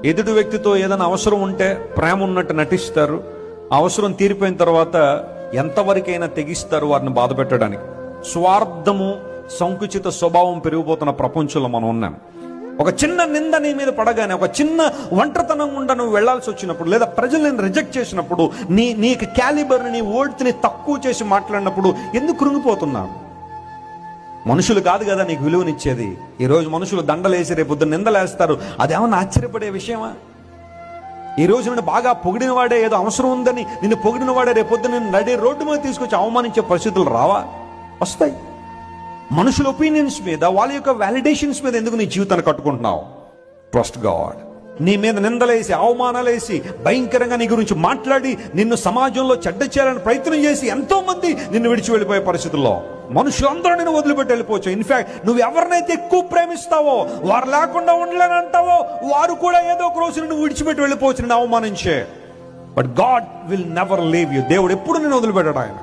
ఎదుటి వ్యక్తితో ఏదైనా అవసరం ఉంటే ప్రేమ ఉన్నట్టు నటిస్తారు, అవసరం తీరిపోయిన తర్వాత ఎంతవరకైనా తెగిస్తారు వారిని బాధ పెట్టడానికి. స్వార్థము, సంకుచిత స్వభావం పెరిగిపోతున్న ప్రపంచంలో మనం ఉన్నాం. ఒక చిన్న నింద నీ మీద పడగానే, ఒక చిన్న ఒంటరితనం గుండా నువ్వు వెళ్లాల్సి వచ్చినప్పుడు, లేదా ప్రజలను రిజెక్ట్ చేసినప్పుడు, నీకు క్యాలిబర్ని, నీ వర్డ్ని తక్కువ చేసి మాట్లాడినప్పుడు ఎందుకు కృంగిపోతున్నావు? మనుషులు కాదు కదా నీకు విలువనిచ్చేది. ఈరోజు మనుషులు దండలేసి రేపొద్దు నిందలేస్తారు. అదేమన్నా ఆశ్చర్యపడే విషయమా? ఈ రోజు నిన్ను బాగా పొగిడిన వాడే, ఏదో అవసరం ఉందని నిన్ను పొగిడిన వాడే రేపొద్దు నిన్ను నడి రోడ్డు మీద తీసుకొచ్చి అవమానించే పరిస్థితులు రావా? వస్తాయి. మనుషుల ఒపీనియన్స్ మీద, వాళ్ళ యొక్క వ్యాలిడేషన్స్ మీద ఎందుకు నీ జీవితాన్ని కట్టుకుంటున్నావు? Trust God. నీ మీద నిందలేసి, అవమానాలేసి, భయంకరంగా నీ గురించి మాట్లాడి, నిన్ను సమాజంలో చెడ్డ చేయాలని ప్రయత్నం చేసి ఎంతో మంది నిన్ను విడిచి వెళ్ళిపోయే పరిస్థితుల్లో మనుషులందరూ నిన్ను వదిలిపెట్టి వెళ్ళిపోవచ్చు. ఇన్ఫాక్ట్ నువ్వు ఎవరినైతే ఎక్కువ ప్రేమిస్తావో, వారు లేకుండా ఉండలేనంటావో, వారు కూడా ఏదో ఒక రోజు నిన్ను విడిచిపెట్టి వెళ్ళిపోవచ్చు, నిన్ను అవమానించే. But God will never leave you. దేవుడు ఎప్పుడు నిన్ను వదిలిపెట్టాడు. ఆయన